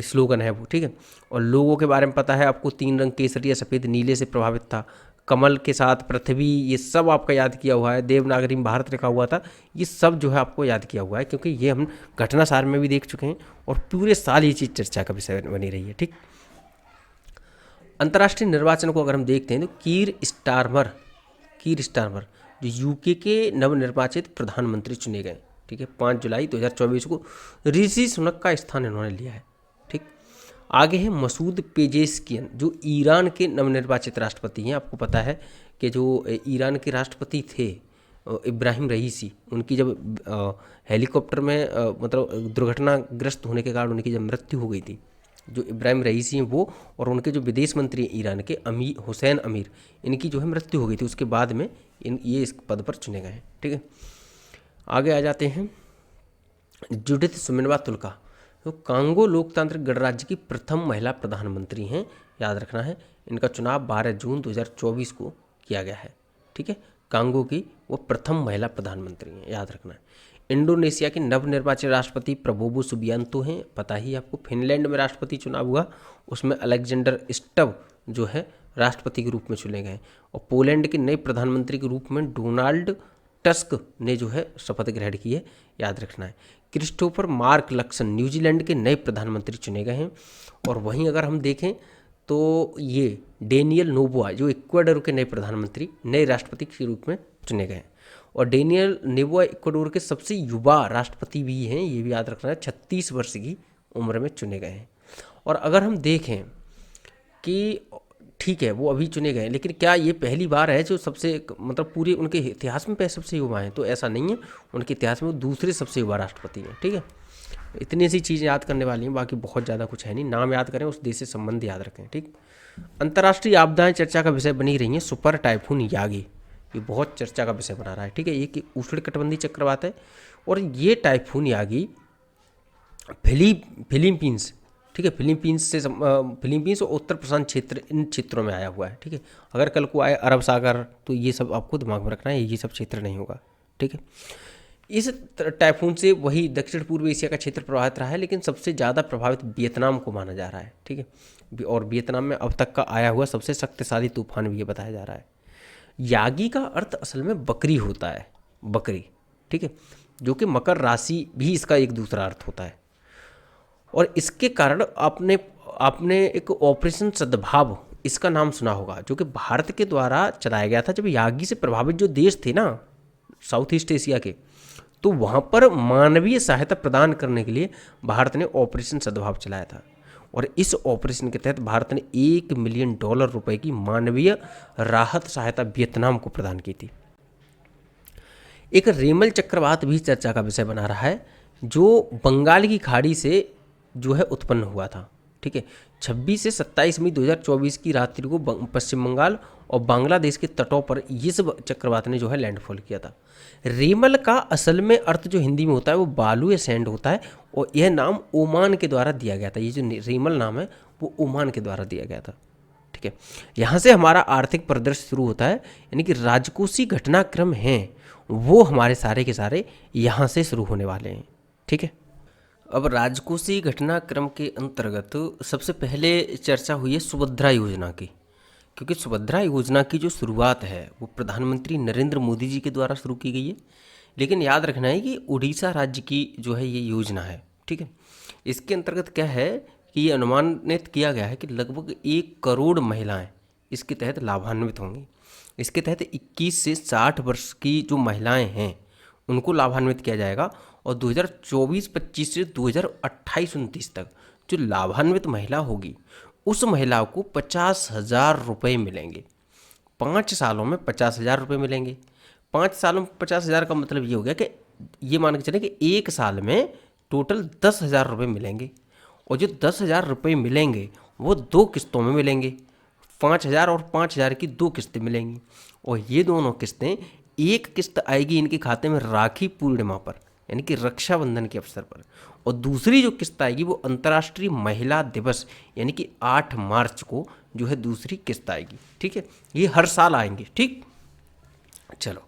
स्लोगन है वो। ठीक है, और लोगों के बारे में पता है आपको, 3 रंग केसरी या सफ़ेद नीले से प्रभावित था, कमल के साथ पृथ्वी, ये सब आपका याद किया हुआ है। देवनागरी में भारत लिखा हुआ था, ये सब जो है आपको याद किया हुआ है, क्योंकि ये हम घटनासार में भी देख चुके हैं और पूरे साल ये चीज़ चर्चा का विषय बनी रही है। ठीक, अंतर्राष्ट्रीय निर्वाचन को अगर हम देखते हैं तो कीर स्टारमर जो यूके के नवनिर्वाचित प्रधानमंत्री चुने गए। ठीक है, 5 जुलाई 2024 को ऋषि सुनक का स्थान इन्होंने लिया है। ठीक, आगे है मसूद पेजेस्कियन जो ईरान के नवनिर्वाचित राष्ट्रपति हैं। आपको पता है कि जो ईरान के राष्ट्रपति थे इब्राहिम रईसी, उनकी जब हेलीकॉप्टर में मतलब दुर्घटनाग्रस्त होने के कारण उनकी जब मृत्यु हो गई थी, जो इब्राहिम रईसी हैं वो, और उनके जो विदेश मंत्री हैं ईरान के हुसैन अमीर, इनकी जो है मृत्यु हो गई थी। उसके बाद में ये इस पद पर चुने गए हैं। ठीक है, आगे आ जाते हैं जुडिथ सुमिनवा तुलका, जो कांगो लोकतांत्रिक गणराज्य की प्रथम महिला प्रधानमंत्री हैं। याद रखना है, इनका चुनाव 12 जून 2024 को किया गया है। ठीक है, कांगो की वो प्रथम महिला प्रधानमंत्री हैं, याद रखना है। इंडोनेशिया के नवनिर्वाचित राष्ट्रपति प्रबोवो सुबियांतो हैं, पता ही आपको। फिनलैंड में राष्ट्रपति चुनाव हुआ, उसमें अलेक्जेंडर स्टब जो है राष्ट्रपति के रूप में चुने गए। और पोलैंड के नए प्रधानमंत्री के रूप में डोनाल्ड टस्क ने जो है शपथ ग्रहण की है, याद रखना है। क्रिस्टोफर मार्क लक्सन न्यूजीलैंड के नए प्रधानमंत्री चुने गए हैं। और वहीं अगर हम देखें तो ये डेनियल नोबोआ जो इक्वाडोर के नए प्रधानमंत्री, नए राष्ट्रपति के रूप में चुने गए हैं। और डेनियल नोबोआ इक्वाडोर के सबसे युवा राष्ट्रपति भी हैं, ये भी याद रखना है। 36 वर्ष की उम्र में चुने गए हैं। और अगर हम देखें कि ठीक है वो अभी चुने गए, लेकिन क्या ये पहली बार है जो सबसे मतलब पूरे उनके इतिहास में सबसे युवा हैं? तो ऐसा नहीं है, उनके इतिहास में वो दूसरे सबसे युवा राष्ट्रपति हैं। ठीक है, इतनी सी चीज़ें याद करने वाली हैं, बाकी बहुत ज़्यादा कुछ है नहीं। नाम याद करें, उस देश से संबंध याद रखें। ठीक, अंतर्राष्ट्रीय आपदाएं चर्चा का विषय बनी रही हैं। सुपर टाइफून यागी ये बहुत चर्चा का विषय बना रहा है। ठीक है, ये कि उष्णकटिबंधीय चक्रवात है और ये टाइफून यागी फिलीपींस, ठीक है, फिलीपींस और उत्तर प्रशांत क्षेत्र, इन क्षेत्रों में आया हुआ है। ठीक है, अगर कल को आए अरब सागर तो ये सब आपको दिमाग में रखना है, ये सब क्षेत्र नहीं होगा। ठीक है, इस टाइफून से वही दक्षिण पूर्व एशिया का क्षेत्र प्रभावित रहा है, लेकिन सबसे ज़्यादा प्रभावित वियतनाम को माना जा रहा है। ठीक है, और वियतनाम में अब तक का आया हुआ सबसे शक्तिशाली तूफान भी ये बताया जा रहा है। यागी का अर्थ असल में बकरी होता है, बकरी, ठीक है, जो कि मकर राशि भी इसका एक दूसरा अर्थ होता है। और इसके कारण आपने आपने एक ऑपरेशन सद्भाव इसका नाम सुना होगा, जो कि भारत के द्वारा चलाया गया था। जब यागी से प्रभावित जो देश थे ना साउथ ईस्ट एशिया के, तो वहाँ पर मानवीय सहायता प्रदान करने के लिए भारत ने ऑपरेशन सद्भाव चलाया था। और इस ऑपरेशन के तहत भारत ने $1 मिलियन रुपए की मानवीय राहत सहायता वियतनाम को प्रदान की थी। एक रेमल चक्रवात भी चर्चा का विषय बना रहा है, जो बंगाल की खाड़ी से जो है उत्पन्न हुआ था, ठीक है। 26 से 27 मई 2024 की रात्रि को पश्चिम बंगाल और बांग्लादेश के तटों पर इस चक्रवात ने जो है लैंडफॉल किया था। रेमल का असल में अर्थ जो हिंदी में होता है वो बालू या सैंड होता है, और यह नाम ओमान के द्वारा दिया गया था। ये जो रेमल नाम है वो ओमान के द्वारा दिया गया था, ठीक है। यहाँ से हमारा आर्थिक परिदृश्य शुरू होता है, यानी कि राजकोषीय घटनाक्रम हैं वो हमारे सारे के सारे यहाँ से शुरू होने वाले हैं, ठीक है। अब राजकोषीय घटनाक्रम के अंतर्गत सबसे पहले चर्चा हुई है सुभद्रा योजना की, क्योंकि सुभद्रा योजना की जो शुरुआत है वो प्रधानमंत्री नरेंद्र मोदी जी के द्वारा शुरू की गई है। लेकिन याद रखना है कि उड़ीसा राज्य की जो है ये योजना है, ठीक है। इसके अंतर्गत क्या है कि ये अनुमानित किया गया है कि लगभग 1 करोड़ महिलाएं इसके तहत लाभान्वित होंगी। इसके तहत 21 से 60 वर्ष की जो महिलाएं हैं उनको लाभान्वित किया जाएगा, और 2024-25 से 2028-29 तक जो लाभान्वित महिला होगी उस महिला को 50,000 रुपये मिलेंगे। 5 सालों में 50,000 रुपये मिलेंगे। 5 सालों में 50,000 का मतलब ये हो गया कि ये मान के चले कि 1 साल में टोटल 10,000 रुपये मिलेंगे, और जो 10,000 रुपये मिलेंगे वो 2 किस्तों में मिलेंगे। 5,000 और 5,000 की 2 किस्तें मिलेंगी, और ये दोनों किस्तें, एक किस्त आएगी इनके खाते में राखी पूर्णिमा पर, यानी कि रक्षाबंधन के अवसर पर, और दूसरी जो किस्त आएगी वो अंतर्राष्ट्रीय महिला दिवस यानी कि 8 मार्च को जो है दूसरी किस्त आएगी, ठीक है। ये हर साल आएंगे, ठीक। चलो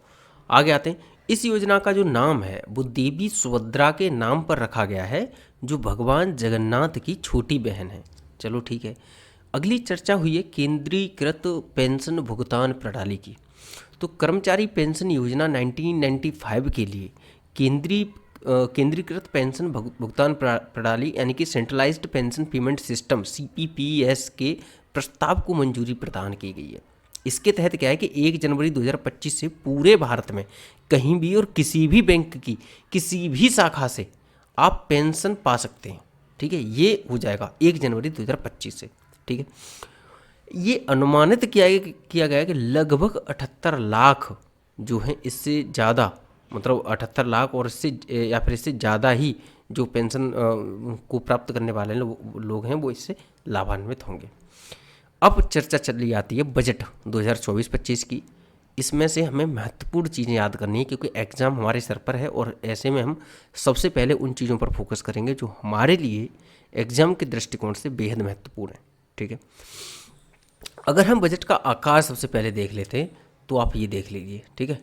आगे आते हैं। इस योजना का जो नाम है वो देवी सुभद्रा के नाम पर रखा गया है, जो भगवान जगन्नाथ की छोटी बहन है। चलो ठीक है। अगली चर्चा हुई है केंद्रीकृत पेंशन भुगतान प्रणाली की। तो कर्मचारी पेंशन योजना 1995 के लिए केंद्रीकृत पेंशन भुगतान प्रणाली यानी कि centralised pension payment system CPPS के प्रस्ताव को मंजूरी प्रदान की गई है। इसके तहत क्या है कि 1 जनवरी 2025 से पूरे भारत में कहीं भी और किसी भी बैंक की किसी भी शाखा से आप पेंशन पा सकते हैं, ठीक है। ये हो जाएगा 1 जनवरी 2025 से, ठीक है। ये अनुमानित किया गया है कि लगभग 78 लाख जो हैं, इससे ज़्यादा मतलब 78 लाख और इससे या फिर इससे ज़्यादा ही जो पेंशन को प्राप्त करने वाले लोग हैं वो इससे लाभान्वित होंगे। अब चर्चा चली आती है बजट 2024-25 की। इसमें से हमें महत्वपूर्ण चीज़ें याद करनी है, क्योंकि एग्ज़ाम हमारे सर पर है, और ऐसे में हम सबसे पहले उन चीज़ों पर फोकस करेंगे जो हमारे लिए एग्ज़ाम के दृष्टिकोण से बेहद महत्वपूर्ण है, ठीक है। अगर हम बजट का आकार सबसे पहले देख लेते हैं तो आप ये देख लीजिए, ठीक है।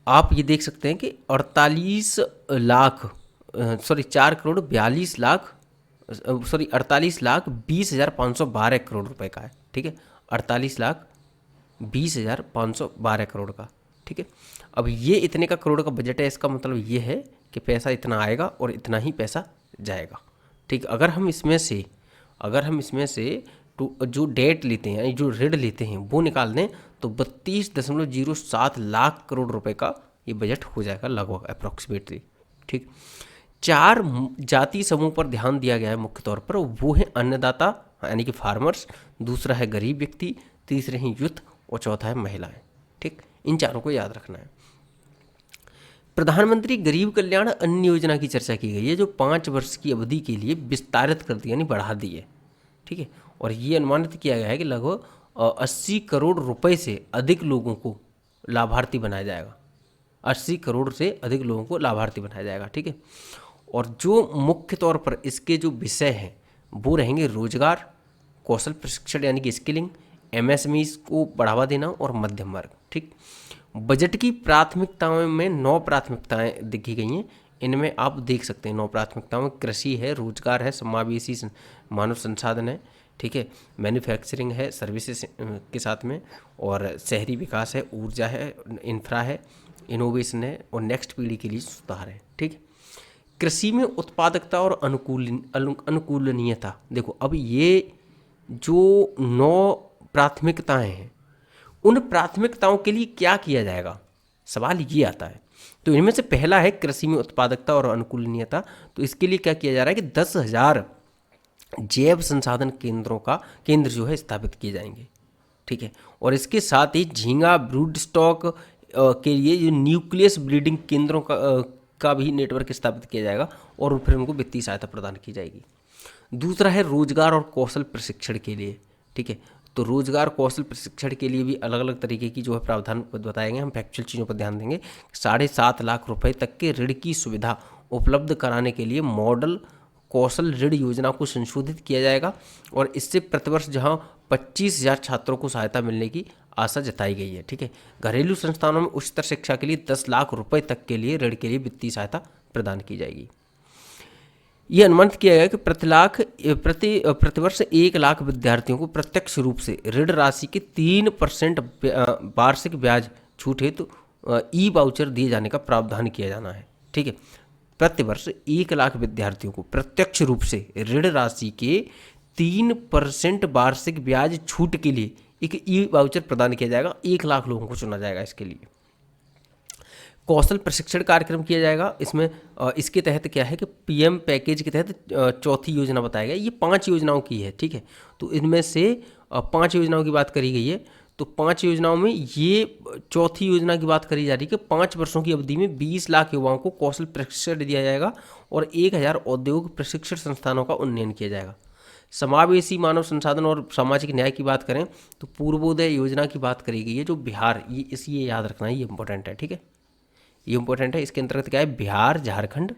आप ये देख सकते हैं कि 48,20,512 करोड़ रुपए का है, ठीक है। 48,20,512 करोड़ का, ठीक है। अब ये इतने का करोड़ का बजट है, इसका मतलब ये है कि पैसा इतना आएगा और इतना ही पैसा जाएगा, ठीक। अगर हम इसमें से जो डेट लेते हैं, जो ऋण लेते हैं वो निकाल दें तो 32.07 लाख करोड़ रुपए का ये बजट हो जाएगा लगभग अप्रॉक्सीमेटली, ठीक। 4 जाति समूह पर ध्यान दिया गया है मुख्य तौर पर, वो है अन्नदाता यानी कि फार्मर्स, दूसरा है गरीब व्यक्ति, तीसरे हैं यूथ, और चौथा है महिलाएं, ठीक। इन चारों को याद रखना है। प्रधानमंत्री गरीब कल्याण अन्न योजना की चर्चा की गई है, जो 5 वर्ष की अवधि के लिए विस्तारित कर दी यानी बढ़ा दी है, ठीक है। और ये अनुमानित किया गया है कि लगभग 80 करोड़ रुपए से अधिक लोगों को लाभार्थी बनाया जाएगा। 80 करोड़ से अधिक लोगों को लाभार्थी बनाया जाएगा, ठीक है। और जो मुख्य तौर पर इसके जो विषय हैं वो रहेंगे रोजगार, कौशल प्रशिक्षण यानी कि स्किलिंग, MSMEs को बढ़ावा देना और मध्यम वर्ग, ठीक। बजट की प्राथमिकताओं में 9 प्राथमिकताएं दिखी गई हैं। इनमें आप देख सकते हैं 9 प्राथमिकताओं में कृषि है, रोजगार है, समावेशी मानव संसाधन है, ठीक है। मैन्युफैक्चरिंग है सर्विसेज के साथ में, और शहरी विकास है, ऊर्जा है, इंफ्रा है, इनोवेशन है, और नेक्स्ट पीढ़ी के लिए सुधार है। ठीक है। कृषि में उत्पादकता और अनुकूलनीयता, देखो अब ये जो 9 प्राथमिकताएं हैं, उन प्राथमिकताओं के लिए क्या किया जाएगा, सवाल ये आता है। तो इनमें से पहला है कृषि में उत्पादकता और अनुकूलनीयता। तो इसके लिए क्या किया जा रहा है कि 10,000 जैव संसाधन केंद्र जो है स्थापित किए जाएंगे। ठीक है। और इसके साथ ही झींगा ब्रूड स्टॉक के लिए जो न्यूक्लियस ब्रीडिंग केंद्रों का भी नेटवर्क स्थापित किया जाएगा, और फिर उनको वित्तीय सहायता प्रदान की जाएगी। दूसरा है रोजगार और कौशल प्रशिक्षण के लिए। ठीक है। तो रोजगार कौशल प्रशिक्षण के लिए भी अलग अलग तरीके की जो है प्रावधान बताएंगे, हम फैक्चुअल चीज़ों पर ध्यान देंगे। 7.5 लाख रुपए तक के ऋण की सुविधा उपलब्ध कराने के लिए मॉडल कौशल ऋण योजना को संशोधित किया जाएगा, और इससे प्रतिवर्ष जहां 25,000 छात्रों को सहायता मिलने की आशा जताई गई है। ठीक है। घरेलू संस्थानों में उच्चतर शिक्षा के लिए 10 लाख रुपए तक के लिए ऋण के लिए वित्तीय सहायता प्रदान की जाएगी। ये अनुमानित किया गया कि प्रतिवर्ष 1 लाख विद्यार्थियों को प्रत्यक्ष रूप से ऋण राशि के 3% वार्षिक ब्याज छूट हेतु ई वाउचर दिए जाने का प्रावधान किया जाना है। ठीक है। प्रतिवर्ष 1 लाख विद्यार्थियों को प्रत्यक्ष रूप से ऋण राशि के 3% वार्षिक ब्याज छूट के लिए एक ई वाउचर प्रदान किया जाएगा। 1 लाख लोगों को चुना जाएगा इसके लिए। कौशल प्रशिक्षण कार्यक्रम किया जाएगा। इसमें इसके तहत क्या है कि पीएम पैकेज के तहत चौथी योजना बताया गया। ये 5 योजनाओं की है। ठीक है। तो इनमें से 5 योजनाओं की बात करी गई है। तो 5 योजनाओं में ये चौथी योजना की बात करी जा रही है कि 5 वर्षों की अवधि में 20 लाख युवाओं को कौशल प्रशिक्षण दिया जाएगा, और 1,000 औद्योगिक प्रशिक्षण संस्थानों का उन्नयन किया जाएगा। समावेशी मानव संसाधन और सामाजिक न्याय की बात करें तो पूर्वोदय योजना की बात करी गई है, जो बिहार, ये याद रखना है, ये इंपॉर्टेंट है। ठीक है। ये इंपॉर्टेंट है। इसके अंतर्गत क्या है, बिहार, झारखंड,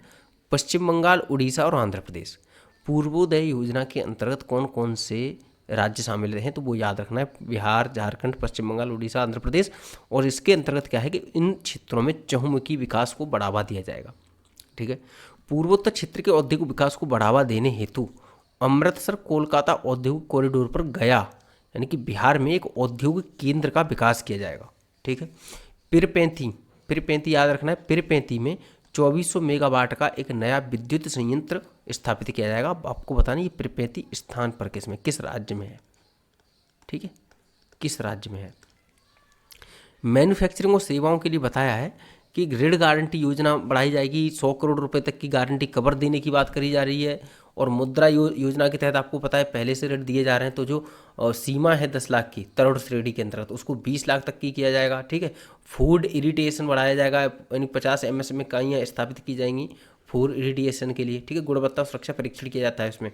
पश्चिम बंगाल, उड़ीसा और आंध्र प्रदेश। पूर्वोदय योजना के अंतर्गत कौन कौन से राज्य शामिल हैं, तो वो याद रखना है, बिहार, झारखंड, पश्चिम बंगाल, उड़ीसा, आंध्र प्रदेश। और इसके अंतर्गत क्या है कि इन क्षेत्रों में चहुमुखी विकास को बढ़ावा दिया जाएगा। ठीक है। पूर्वोत्तर क्षेत्र के औद्योगिक विकास को बढ़ावा देने हेतु अमृतसर कोलकाता औद्योगिक कॉरिडोर पर गया, यानी कि बिहार में एक औद्योगिक केंद्र का विकास किया जाएगा। ठीक है। पिरपैंती याद रखना है। पिरपैंती में 2400 मेगावाट का एक नया विद्युत संयंत्र स्थापित किया जाएगा। आपको बताना ये पिरपैंती स्थान पर किस राज्य में है। ठीक है। किस राज्य में है। मैन्युफैक्चरिंग और सेवाओं के लिए बताया है कि ऋण गारंटी योजना बढ़ाई जाएगी। 100 करोड़ रुपए तक की गारंटी कवर देने की बात करी जा रही है। और मुद्रा योजना के तहत आपको पता है पहले से ऋण दिए जा रहे हैं, तो जो सीमा है 10 लाख की तरुण श्रेणी के अंतर्गत, उसको 20 लाख तक की किया जाएगा। ठीक है। फूड इरिटेशन बढ़ाया जाएगा, यानी 50 MSME इकाइयाँ स्थापित की जाएंगी फूड इरिटेशन के लिए। ठीक है। गुणवत्ता सुरक्षा परीक्षण किया जाता है इसमें।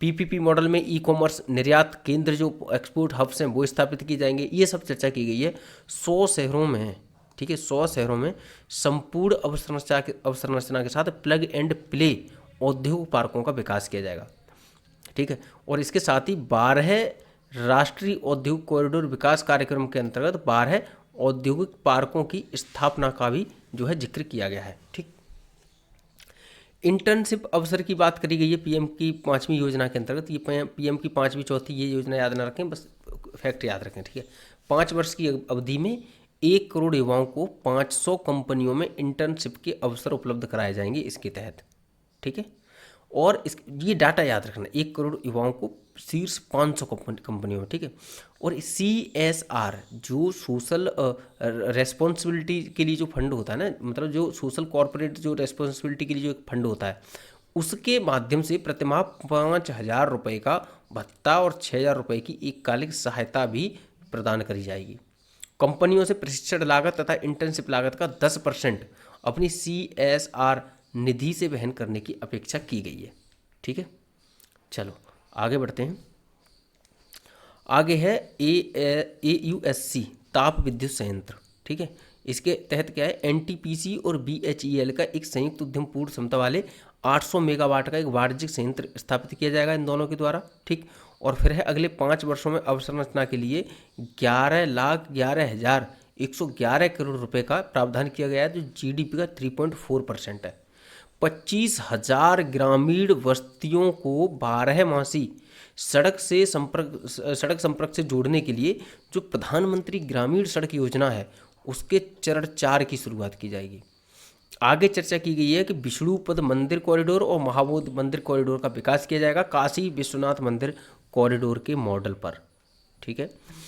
PPP मॉडल में ई कॉमर्स निर्यात केंद्र, जो एक्सपोर्ट हब्स हैं, वो स्थापित की जाएंगे। ये सब चर्चा की गई है। 100 शहरों में, ठीक है, 100 शहरों में संपूर्ण अवसंरचना के साथ प्लग एंड प्ले औद्योगिक पार्कों का विकास किया जाएगा। ठीक है। और इसके साथ ही 12 राष्ट्रीय औद्योगिक कॉरिडोर विकास कार्यक्रम के अंतर्गत 12 औद्योगिक पार्कों की स्थापना का भी जो है जिक्र किया गया है। ठीक। इंटर्नशिप अवसर की बात करी गई है पीएम की 5वीं योजना के अंतर्गत। ये पीएम की 5वीं, 4थी ये योजना याद ना रखें, बस फैक्ट याद रखें। ठीक है। 5 वर्ष की अवधि में 1 करोड़ युवाओं को 500 कंपनियों में इंटर्नशिप के अवसर उपलब्ध कराए जाएंगे इसके तहत। ठीक है। और ये डाटा याद रखना, 1 करोड़ युवाओं को शीर्ष 500 कंपनियों में। ठीक है। और CSR जो सोशल रेस्पॉन्सिबिलिटी के लिए जो फंड होता है ना, मतलब जो सोशल कॉर्पोरेट जो रेस्पॉन्सिबिलिटी के लिए जो एक फंड होता है, उसके माध्यम से प्रतिमाह 5,000 रुपये का भत्ता और 6,000 रुपये की एककालिक सहायता भी प्रदान करी जाएगी। कंपनियों से प्रशिक्षण लागत तथा इंटर्नशिप लागत का 10% अपनी CSR निधि से वहन करने की अपेक्षा की गई है। ठीक है। चलो आगे बढ़ते हैं। आगे है AUSC ताप विद्युत संयंत्र। ठीक है। इसके तहत क्या है, NTPC और BHEL का एक संयुक्त उद्यम पूर्ण क्षमता वाले 800 मेगावाट का एक वाणिज्यिक संयंत्र स्थापित किया जाएगा इन दोनों के द्वारा। ठीक। और फिर है अगले 5 वर्षों में अवसंरचना के लिए 11,11,111 करोड़ रुपए का प्रावधान किया गया है, जो GDP का 3.4% है। 25,000 ग्रामीण बस्तियों को 12 मासी सड़क संपर्क से जोड़ने के लिए जो प्रधानमंत्री ग्रामीण सड़क योजना है उसके चरण 4 की शुरुआत की जाएगी। आगे चर्चा की गई है कि विष्णुपद मंदिर कॉरिडोर और महाबोधि मंदिर कॉरिडोर का विकास किया जाएगा काशी विश्वनाथ मंदिर कॉरिडोर के मॉडल पर। ठीक है,